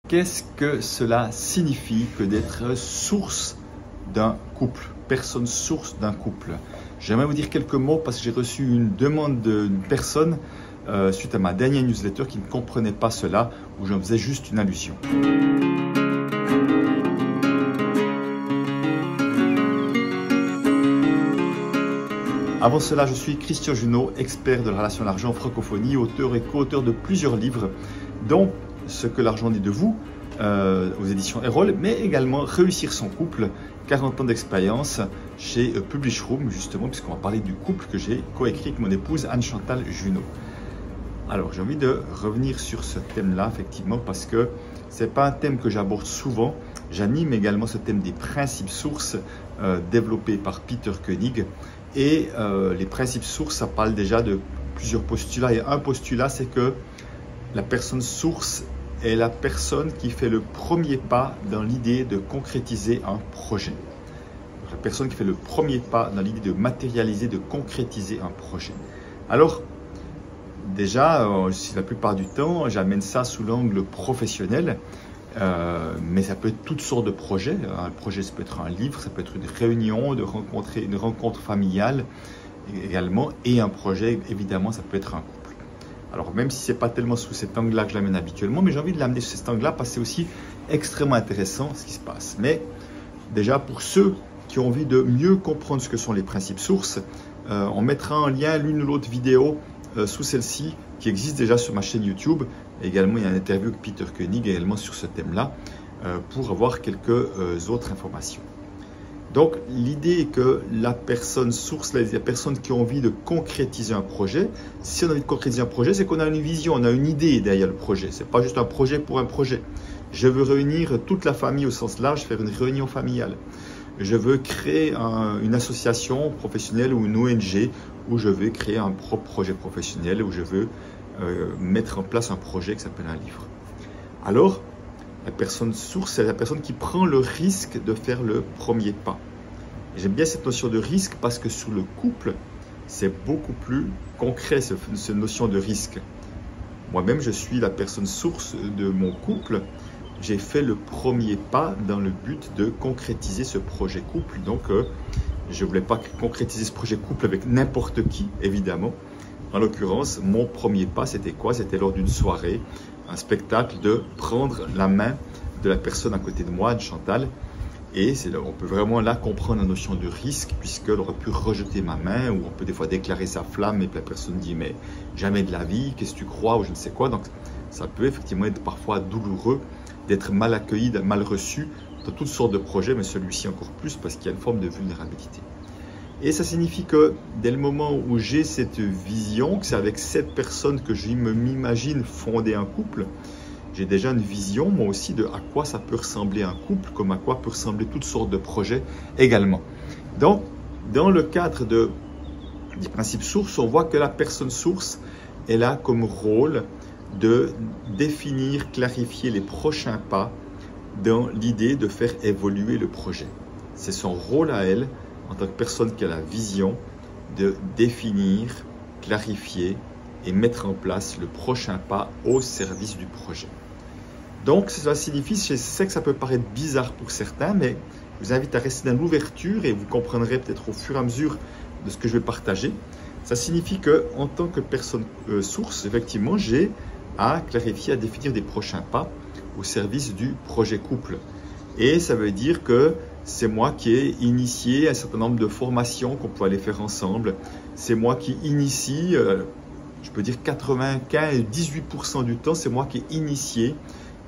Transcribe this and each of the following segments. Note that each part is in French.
Qu'est-ce que cela signifie que d'être source d'un couple, personne source d'un couple? J'aimerais vous dire quelques mots parce que j'ai reçu une demande d'une personne suite à ma dernière newsletter qui ne comprenait pas cela, où j'en faisais juste une allusion. Avant cela, je suis Christian Junot, expert de la relation à l'argent en francophonie, auteur et co-auteur de plusieurs livres, dont Ce que l'argent dit de vous, aux éditions Erol, mais également Réussir son couple, 40 ans d'expérience chez Publish Room, justement, puisqu'on va parler du couple que j'ai coécrit avec mon épouse Anne-Chantal Junot. Alors, j'ai envie de revenir sur ce thème-là, effectivement, parce que ce n'est pas un thème que j'aborde souvent. J'anime également ce thème des principes sources développés par Peter Koenig. Et les principes sources, ça parle déjà de plusieurs postulats. Et un postulat, c'est que la personne source est la personne qui fait le premier pas dans l'idée de concrétiser un projet. La personne qui fait le premier pas dans l'idée de matérialiser, de concrétiser un projet. Alors, déjà, la plupart du temps, j'amène ça sous l'angle professionnel, mais ça peut être toutes sortes de projets. Un projet, ça peut être un livre, ça peut être une réunion, une rencontre familiale également, et un projet, évidemment, ça peut être un couple. Alors, même si ce n'est pas tellement sous cet angle-là que je l'amène habituellement, mais j'ai envie de l'amener sous cet angle-là parce que c'est aussi extrêmement intéressant ce qui se passe. Mais déjà, pour ceux qui ont envie de mieux comprendre ce que sont les principes sources, on mettra en lien l'une ou l'autre vidéo sous celle-ci qui existe déjà sur ma chaîne YouTube. Également, il y a une interview avec Peter Koenig également sur ce thème-là pour avoir quelques autres informations. Donc, l'idée est que la personne source, la personne qui a envie de concrétiser un projet, si on a envie de concrétiser un projet, c'est qu'on a une vision, on a une idée derrière le projet. Ce n'est pas juste un projet pour un projet. Je veux réunir toute la famille au sens large, faire une réunion familiale. Je veux créer une association professionnelle ou une ONG où je vais créer un propre projet professionnel, où je veux mettre en place un projet qui s'appelle un livre. Alors, la personne source, c'est la personne qui prend le risque de faire le premier pas. J'aime bien cette notion de risque parce que sur le couple, c'est beaucoup plus concret, cette notion de risque. Moi-même, je suis la personne source de mon couple. J'ai fait le premier pas dans le but de concrétiser ce projet couple. Donc, je ne voulais pas concrétiser ce projet couple avec n'importe qui, évidemment. En l'occurrence, mon premier pas, c'était quoi? C'était lors d'une soirée, un spectacle, de prendre la main de la personne à côté de moi, de Chantal. Et on peut vraiment là comprendre la notion de risque, puisqu'elle aurait pu rejeter ma main, ou on peut des fois déclarer sa flamme, et puis la personne dit « mais jamais de la vie, qu'est-ce que tu crois ?» ou je ne sais quoi. Donc, ça peut effectivement être parfois douloureux d'être mal accueilli, mal reçu dans toutes sortes de projets, mais celui-ci encore plus, parce qu'il y a une forme de vulnérabilité. Et ça signifie que dès le moment où j'ai cette vision, que c'est avec cette personne que je m'imagine fonder un couple, j'ai déjà une vision, moi aussi, de à quoi ça peut ressembler un couple, comme à quoi peut ressembler toutes sortes de projets également. Donc, dans le cadre des principes sources, on voit que la personne source, elle a comme rôle de définir, clarifier les prochains pas dans l'idée de faire évoluer le projet. C'est son rôle à elle, en tant que personne qui a la vision, de définir, clarifier et mettre en place le prochain pas au service du projet. Donc, cela signifie, je sais que ça peut paraître bizarre pour certains, mais je vous invite à rester dans l'ouverture et vous comprendrez peut-être au fur et à mesure de ce que je vais partager. Ça signifie qu'en tant que personne source, effectivement, j'ai à clarifier, à définir des prochains pas au service du projet couple. Et ça veut dire que c'est moi qui ai initié un certain nombre de formations qu'on peut aller faire ensemble. C'est moi qui initie, je peux dire 95-18% du temps, c'est moi qui ai initié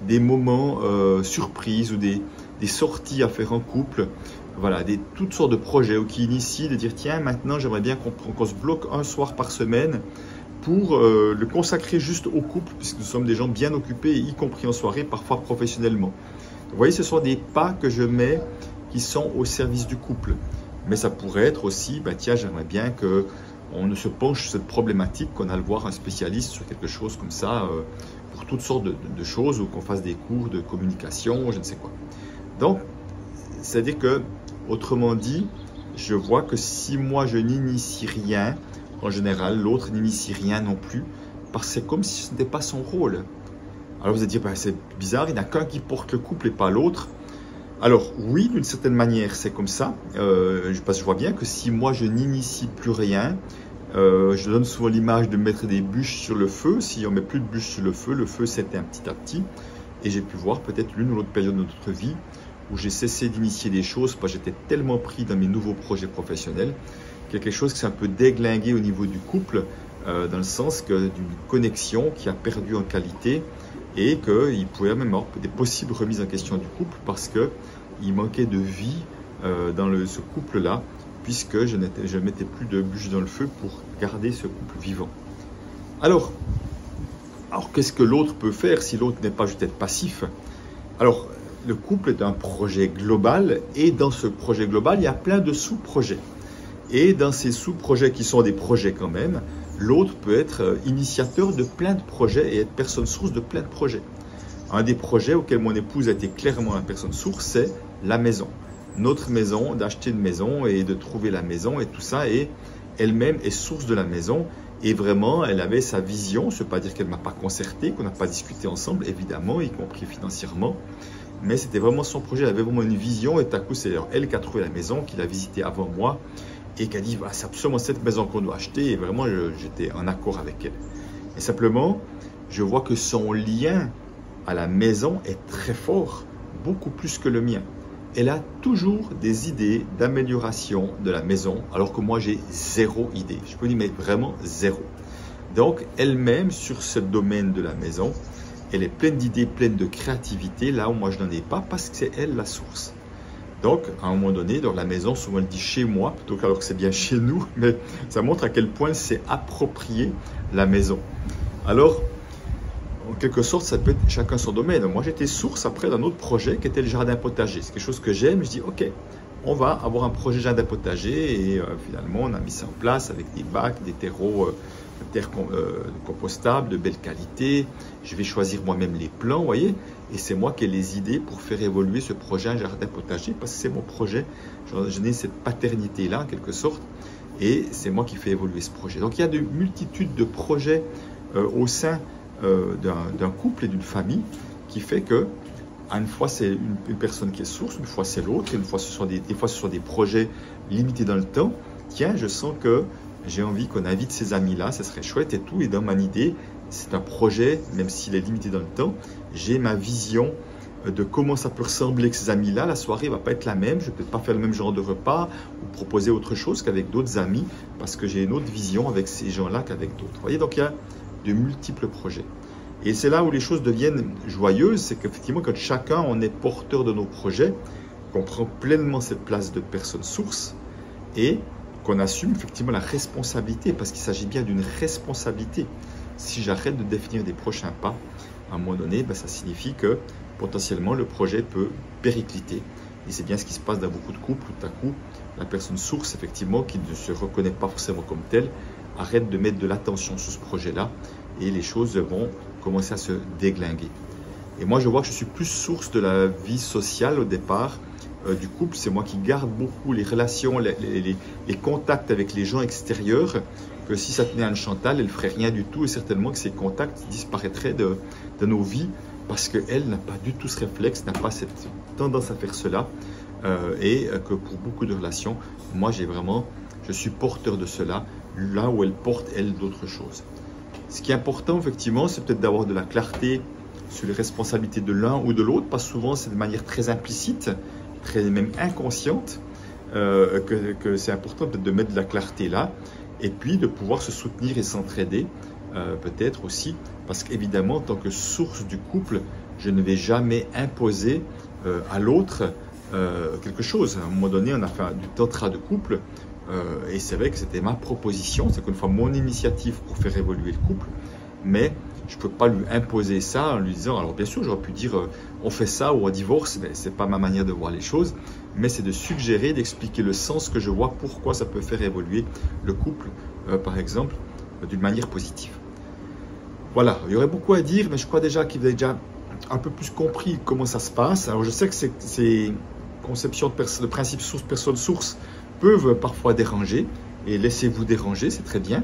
des moments surprises ou des sorties à faire en couple. Voilà, toutes sortes de projets ou qui initient de dire tiens, maintenant j'aimerais bien qu'on se bloque un soir par semaine pour le consacrer juste au couple, puisque nous sommes des gens bien occupés, y compris en soirée, parfois professionnellement. Vous voyez, ce sont des pas que je mets qui sont au service du couple. Mais ça pourrait être aussi, tiens, j'aimerais bien qu'on ne se penche sur cette problématique, qu'on aille voir un spécialiste sur quelque chose comme ça, pour toutes sortes de choses, ou qu'on fasse des cours de communication, je ne sais quoi. Donc, c'est-à-dire que, autrement dit, je vois que si moi je n'initie rien, en général, l'autre n'initie rien non plus, parce que c'est comme si ce n'était pas son rôle. Alors vous allez dire, ben, c'est bizarre, il n'y en a qu'un qui porte le couple et pas l'autre. Alors oui, d'une certaine manière, c'est comme ça. Parce que je vois bien que si moi je n'initie plus rien, je donne souvent l'image de mettre des bûches sur le feu. Si on met plus de bûches sur le feu s'éteint petit à petit. Et j'ai pu voir peut-être l'une ou l'autre période de notre vie où j'ai cessé d'initier des choses parce que j'étais tellement pris dans mes nouveaux projets professionnels. Quelque chose qui s'est un peu déglingué au niveau du couple, dans le sens d'une connexion qui a perdu en qualité et qu'il pouvait même avoir des possibles remises en question du couple parce qu'il manquait de vie dans ce couple-là, puisque je ne mettais plus de bûches dans le feu pour garder ce couple vivant. Alors qu'est-ce que l'autre peut faire si l'autre n'est pas juste être passif? Alors, le couple est un projet global et dans ce projet global, il y a plein de sous-projets. Et dans ces sous-projets qui sont des projets quand même, l'autre peut être initiateur de plein de projets et être personne source de plein de projets. Un des projets auxquels mon épouse a été clairement la personne source, c'est la maison. Notre maison, d'acheter une maison et de trouver la maison et tout ça. Et elle-même est source de la maison. Et vraiment, elle avait sa vision. Ce ne veut pas dire qu'elle ne m'a pas concerté, qu'on n'a pas discuté ensemble, évidemment, y compris financièrement. Mais c'était vraiment son projet. Elle avait vraiment une vision. Et tout à coup, c'est elle qui a trouvé la maison, qui l'a visitée avant moi. Et qui a dit, c'est absolument cette maison qu'on doit acheter. Et vraiment, j'étais en accord avec elle. Et simplement, je vois que son lien à la maison est très fort, beaucoup plus que le mien. Elle a toujours des idées d'amélioration de la maison, alors que moi, j'ai zéro idée. Je peux dire, mais vraiment zéro. Donc, elle-même, sur ce domaine de la maison, elle est pleine d'idées, pleine de créativité, là où moi, je n'en ai pas, parce que c'est elle la source. Donc, à un moment donné, dans la maison, souvent elle dit chez moi, plutôt qu'alors que c'est bien chez nous, mais ça montre à quel point c'est approprié la maison. Alors, en quelque sorte, ça peut être chacun son domaine. Moi, j'étais source après d'un autre projet qui était le jardin potager. C'est quelque chose que j'aime. Je dis, OK, on va avoir un projet jardin potager. Et finalement, on a mis ça en place avec des bacs, des terreaux, terre compostable, de belle qualité. Je vais choisir moi-même les plants, vous voyez. Et c'est moi qui ai les idées pour faire évoluer ce projet jardin potager parce que c'est mon projet. Je n'ai cette paternité-là, en quelque sorte. Et c'est moi qui fais évoluer ce projet. Donc, il y a de multitudes de projets au sein d'un couple et d'une famille qui fait que une fois c'est une personne qui est source, une fois c'est l'autre, une fois ce sont des fois ce sont des projets limités dans le temps. Tiens, je sens que j'ai envie qu'on invite ces amis-là, ça serait chouette et tout. Et dans mon idée, c'est un projet, même s'il est limité dans le temps, j'ai ma vision de comment ça peut ressembler avec ces amis-là. La soirée ne va pas être la même, je ne vais peut-être pas faire le même genre de repas ou proposer autre chose qu'avec d'autres amis parce que j'ai une autre vision avec ces gens-là qu'avec d'autres. Vous voyez, donc il y a de multiples projets. Et c'est là où les choses deviennent joyeuses, c'est qu'effectivement, quand chacun on est porteur de nos projets, qu'on prend pleinement cette place de personne source et qu'on assume effectivement la responsabilité, parce qu'il s'agit bien d'une responsabilité. Si j'arrête de définir des prochains pas, à un moment donné, ça signifie que potentiellement le projet peut péricliter. Et c'est bien ce qui se passe dans beaucoup de couples, tout à coup, la personne source, effectivement, qui ne se reconnaît pas forcément comme telle, arrête de mettre de l'attention sur ce projet-là et les choses vont commencer à se déglinguer. Et moi, je vois que je suis plus source de la vie sociale au départ du couple. C'est moi qui garde beaucoup les relations, les contacts avec les gens extérieurs, que si ça tenait à Chantal, elle ne ferait rien du tout et certainement que ces contacts disparaîtraient de nos vies parce qu'elle n'a pas du tout ce réflexe, n'a pas cette tendance à faire cela et que pour beaucoup de relations, moi, je suis porteur de cela, là où elle porte, elle, d'autres choses. Ce qui est important, effectivement, c'est peut-être d'avoir de la clarté sur les responsabilités de l'un ou de l'autre, parce que souvent, c'est de manière très implicite, très même inconsciente, que c'est important peut-être de mettre de la clarté là, et puis de pouvoir se soutenir et s'entraider, peut-être aussi, parce qu'évidemment, en tant que source du couple, je ne vais jamais imposer à l'autre quelque chose. À un moment donné, on a fait du tantra de couple, et c'est vrai que c'était ma proposition, c'est qu'une fois mon initiative pour faire évoluer le couple, mais je ne peux pas lui imposer ça en lui disant, alors bien sûr j'aurais pu dire on fait ça ou on divorce, mais ce n'est pas ma manière de voir les choses, mais c'est de suggérer, d'expliquer le sens que je vois, pourquoi ça peut faire évoluer le couple, par exemple, d'une manière positive. Voilà, il y aurait beaucoup à dire, mais je crois déjà qu'il vous avez déjà un peu plus compris comment ça se passe. Alors je sais que ces conceptions de principe source, personne source, peuvent parfois déranger et laissez-vous déranger, c'est très bien.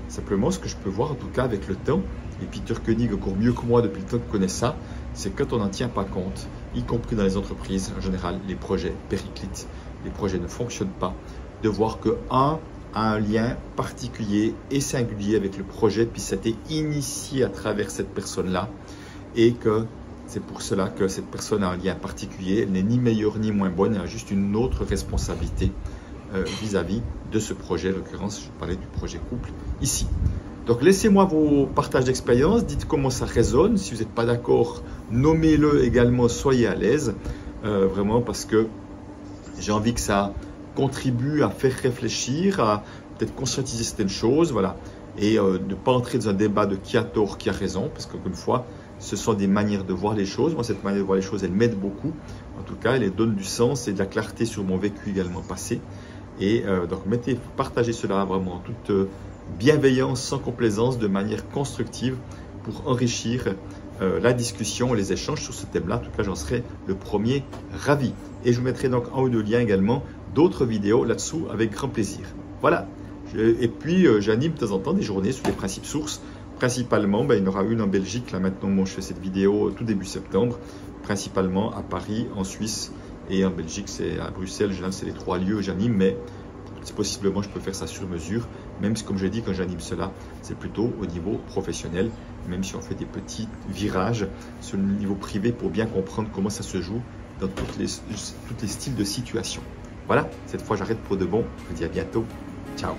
Simplement, ce que je peux voir en tout cas avec le temps, et Peter Koenig encore mieux que moi depuis le temps qu'il connaît ça, c'est quand on n'en tient pas compte, y compris dans les entreprises, en général, les projets périclitent, les projets ne fonctionnent pas, de voir que un a un lien particulier et singulier avec le projet, puis ça a été initié à travers cette personne-là, et que c'est pour cela que cette personne a un lien particulier, elle n'est ni meilleure ni moins bonne, elle a juste une autre responsabilité vis-à-vis de ce projet. En l'occurrence, je parlais du projet couple ici. Donc laissez-moi vos partages d'expérience, dites comment ça résonne, si vous n'êtes pas d'accord, nommez-le également, soyez à l'aise, vraiment parce que j'ai envie que ça contribue à faire réfléchir, à peut-être conscientiser certaines choses, voilà, et ne pas entrer dans un débat de qui a tort, qui a raison, parce qu'encore une fois, ce sont des manières de voir les choses. Moi, cette manière de voir les choses, elle m'aide beaucoup. En tout cas, elle donne du sens et de la clarté sur mon vécu également passé. Et donc, partagez cela vraiment en toute bienveillance, sans complaisance, de manière constructive pour enrichir la discussion, les échanges sur ce thème-là. En tout cas, j'en serai le premier ravi. Et je vous mettrai donc en haut de lien également d'autres vidéos là-dessous avec grand plaisir. Voilà. Et puis, j'anime de temps en temps des journées sur les principes sources. Principalement, il y en aura une en Belgique, là maintenant, je fais cette vidéo tout début septembre, principalement à Paris, en Suisse et en Belgique, c'est à Bruxelles, c'est les 3 lieux où j'anime, mais possiblement je peux faire ça sur mesure, même si comme je dis, quand j'anime cela, c'est plutôt au niveau professionnel, même si on fait des petits virages sur le niveau privé pour bien comprendre comment ça se joue dans tous les styles de situation. Voilà, cette fois j'arrête pour de bon, je vous dis à bientôt, ciao.